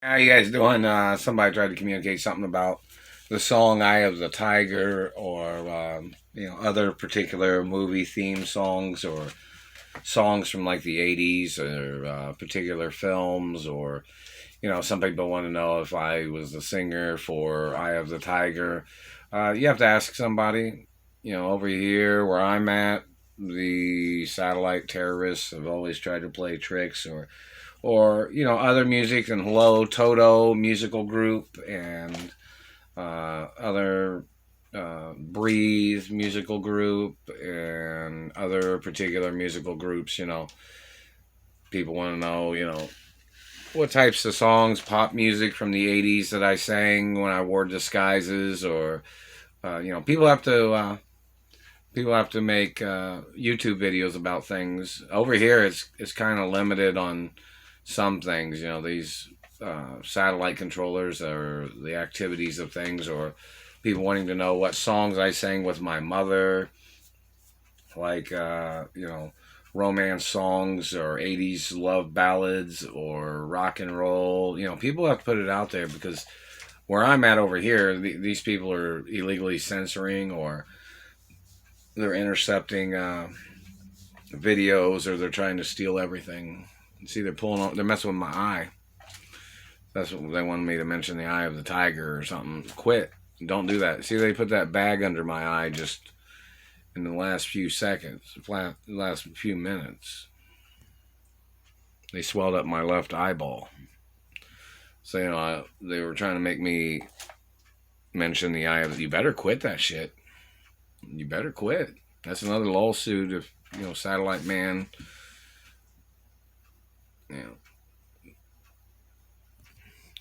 How you guys doing? Somebody tried to communicate something about the song "Eye of the Tiger" or other particular movie theme songs or songs from like the '80s or particular films or some people want to know if I was the singer for "Eye of the Tiger." You have to ask somebody. Over here where I'm at, the satellite terrorists have always tried to play tricks or other music and Hello Toto musical group and other Breathe musical group and other particular musical groups. People want to know what types of songs, pop music from the '80s that I sang when I wore disguises, or people have to make YouTube videos about things. Over here, it's kind of limited on some things. These satellite controllers or the activities of things, or people wanting to know what songs I sang with my mother, like romance songs or '80s love ballads or rock and roll. People have to put it out there because where I'm at over here, these people are illegally censoring or they're intercepting videos or they're trying to steal everything. See, they're messing with my eye. That's what they wanted me to mention, the eye of the tiger or something. Quit. Don't do that. See, they put that bag under my eye just in the last few seconds, last few minutes. They swelled up my left eyeball. So, they were trying to make me mention the eye of the. You better quit that shit. You better quit. That's another lawsuit if, Satellite Man, you know,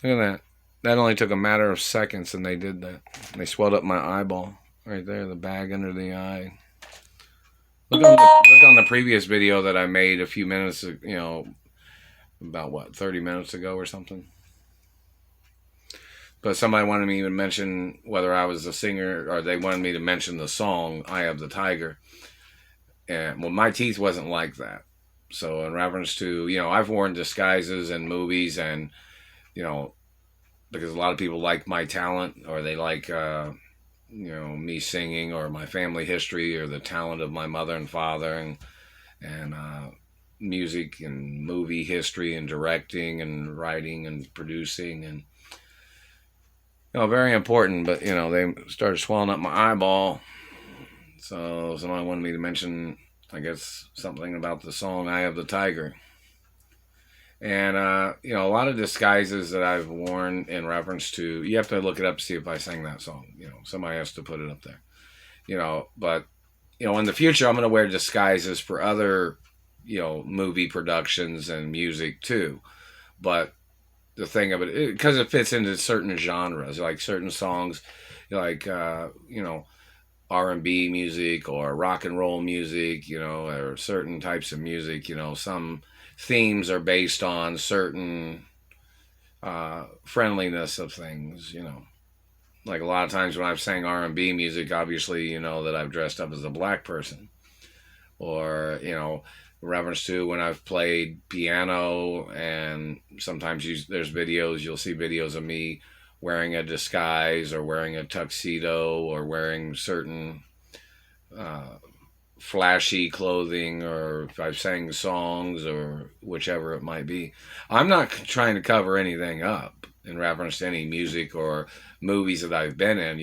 look at that. That only took a matter of seconds, and they did that. They swelled up my eyeball right there, the bag under the eye. Look on the previous video that I made a few minutes, about what 30 minutes ago or something. But somebody wanted me to mention whether I was a singer, or they wanted me to mention the song "Eye of the Tiger." And well, my teeth wasn't like that. So in reference to, I've worn disguises in movies, and you know because a lot of people like my talent, or they like me singing, or my family history, or the talent of my mother and father, and music and movie history and directing and writing and producing, and very important. But they started swelling up my eyeball, so somebody wanted me to mention, I guess, something about the song "Eye of the Tiger." And a lot of disguises that I've worn in reference to, you have to look it up to see if I sang that song. Somebody has to put it up there. But in the future, I'm going to wear disguises for other movie productions and music too. But the thing of it, because it fits into certain genres, like certain songs, like R&B music or rock and roll music, or certain types of music. Some themes are based on certain friendliness of things. Like a lot of times when I've sang R&B music, obviously that I've dressed up as a black person, or reference to when I've played piano, and sometimes there's videos, you'll see videos of me wearing a disguise or wearing a tuxedo or wearing certain uh, flashy clothing, or if I've sang songs or whichever it might be. I'm not trying to cover anything up in reference to any music or movies that I've been in.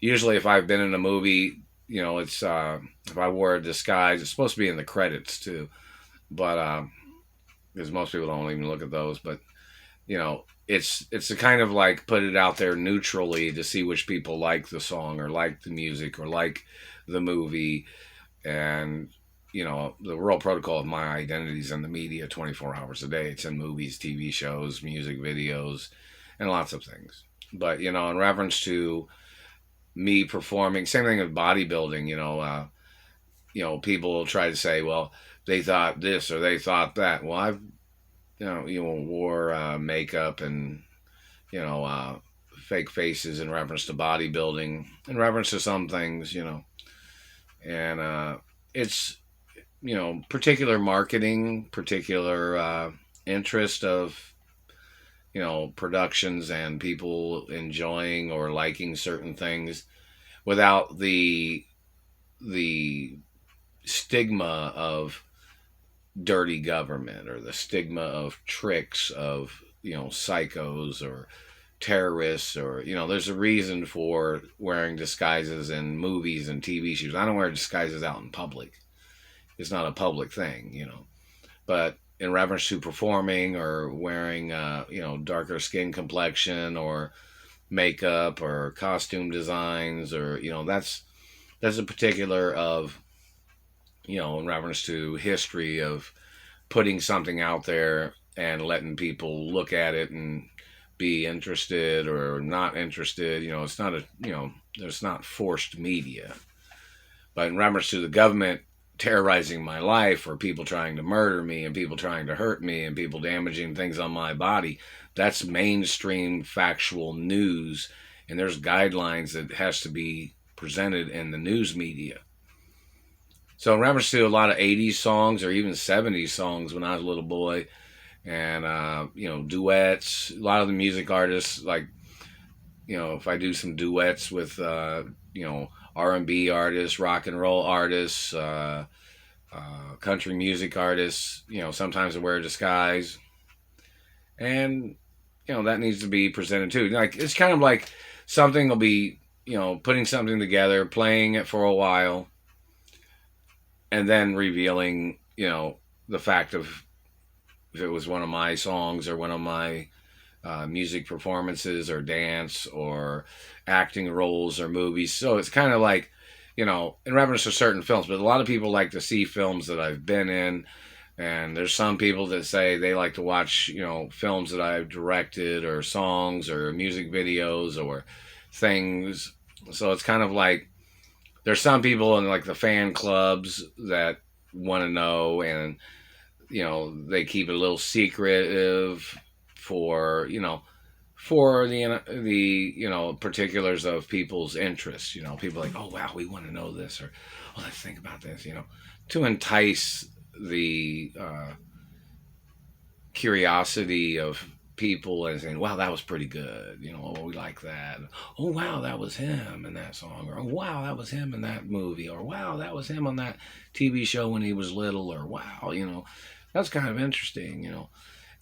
Usually if I've been in a movie, it's if I wore a disguise, it's supposed to be in the credits too, but because most people don't even look at those. But it's a kind of like put it out there neutrally to see which people like the song or like the music or like the movie. And the World Protocol of my identity is in the media 24 hours a day. It's in movies, TV shows, music videos, and lots of things. But in reference to me performing, same thing with bodybuilding. People will try to say, well, they thought this or they thought that. Well, I've wore makeup and you know uh, fake faces in reference to bodybuilding, in reference to some things, and it's particular marketing, particular interest of productions and people enjoying or liking certain things without the stigma of dirty government or the stigma of tricks of psychos or terrorists, or there's a reason for wearing disguises in movies and TV shows. I don't wear disguises out in public. It's not a public thing. But in reference to performing or wearing darker skin complexion or makeup or costume designs, or that's a particular of in reference to history of putting something out there and letting people look at it and be interested or not interested. It's not there's not forced media. But in reference to the government terrorizing my life, or people trying to murder me and people trying to hurt me and people damaging things on my body, that's mainstream factual news, and there's guidelines that has to be presented in the news media. So in reference to a lot of 80s songs or even 70s songs when I was a little boy, and duets, a lot of the music artists, like if I do some duets with R&B artists, rock and roll artists, country music artists, sometimes I wear a disguise, and that needs to be presented too. Like, it's kind of like something will be putting something together, playing it for a while, and then revealing the fact of if it was one of my songs or one of my music performances or dance or acting roles or movies. So it's kind of like, in reference to certain films, but a lot of people like to see films that I've been in. And there's some people that say they like to watch, films that I've directed, or songs or music videos or things. So it's kind of like there's some people in like the fan clubs that want to know, and they keep it a little secretive for the particulars of people's interests. People like, oh wow, we want to know this, or oh, let's think about this, to entice the curiosity of people and saying, wow, that was pretty good, oh, we like that, oh wow, that was him in that song, or oh wow, that was him in that movie, or wow, that was him on that TV show when he was little, or wow, that's kind of interesting,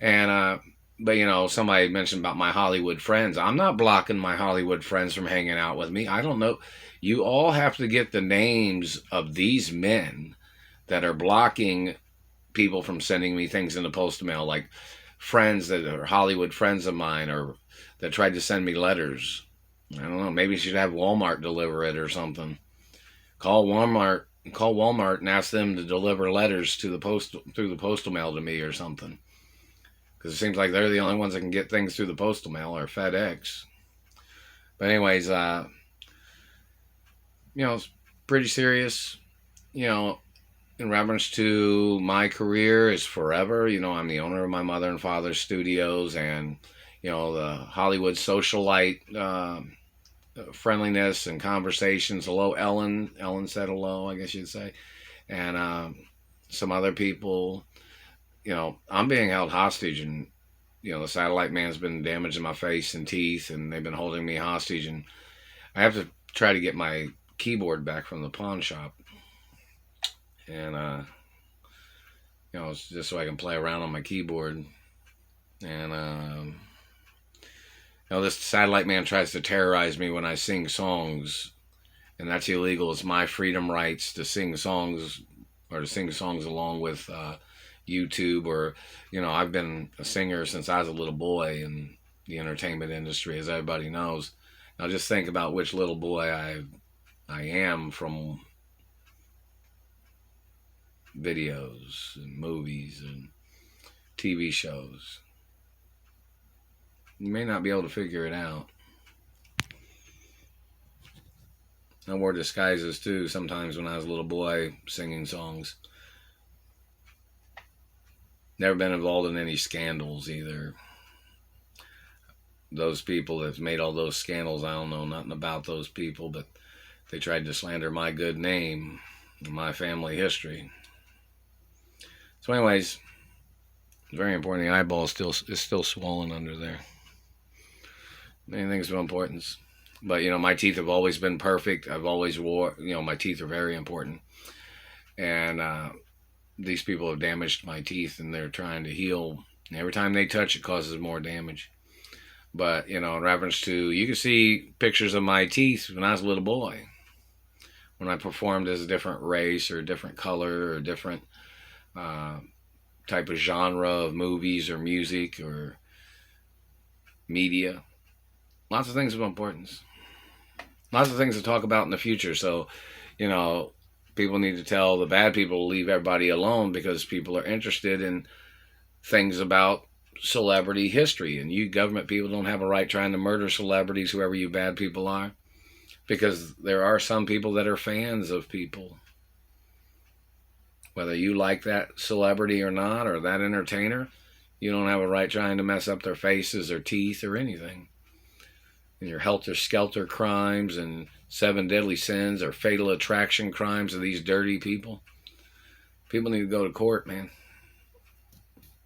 and but somebody mentioned about my Hollywood friends. I'm not blocking my Hollywood friends from hanging out with me. I don't know, you all have to get the names of these men that are blocking people from sending me things in the postal mail, like friends that are Hollywood friends of mine, or that tried to send me letters. I don't know, maybe you should have Walmart deliver it or something. Call Walmart and ask them to deliver letters to through the postal mail to me or something. Because it seems like they're the only ones that can get things through the postal mail, or FedEx. But anyways, it's pretty serious. In reference to my career is forever. I'm the owner of my mother and father's studios, and the Hollywood socialite friendliness and conversations. Hello, Ellen. Ellen said hello, I guess you'd say. And some other people. I'm being held hostage, and the satellite man's been damaging my face and teeth, and they've been holding me hostage, and I have to try to get my keyboard back from the pawn shop. And it's just so I can play around on my keyboard. And this satellite man tries to terrorize me when I sing songs, and that's illegal. It's my freedom rights to sing songs, or to sing songs along with YouTube, or I've been a singer since I was a little boy in the entertainment industry, as everybody knows. Now just think about which little boy I am from videos and movies and TV shows. You may not be able to figure it out. I wore disguises too sometimes when I was a little boy singing songs. Never been involved in any scandals either. Those people that made all those scandals, I don't know nothing about those people, but they tried to slander my good name and my family history. So anyways, Very important. The eyeball is still swollen under there. Many things of importance. But my teeth have always been perfect. I've always wore. My teeth are very important, and these people have damaged my teeth, and they're trying to heal. And every time they touch, it causes more damage. But in reference to, you can see pictures of my teeth when I was a little boy, when I performed as a different race or a different color or a different uh, type of genre of movies or music or media. Lots of things of importance. Lots of things to talk about in the future. So, people need to tell the bad people to leave everybody alone, because people are interested in things about celebrity history. And you government people don't have a right trying to murder celebrities, whoever you bad people are, because there are some people that are fans of people. Whether you like that celebrity or not, or that entertainer, you don't have a right trying to mess up their faces or teeth or anything. And your helter-skelter crimes and 7 deadly sins or fatal attraction crimes of these dirty people. People need to go to court, man.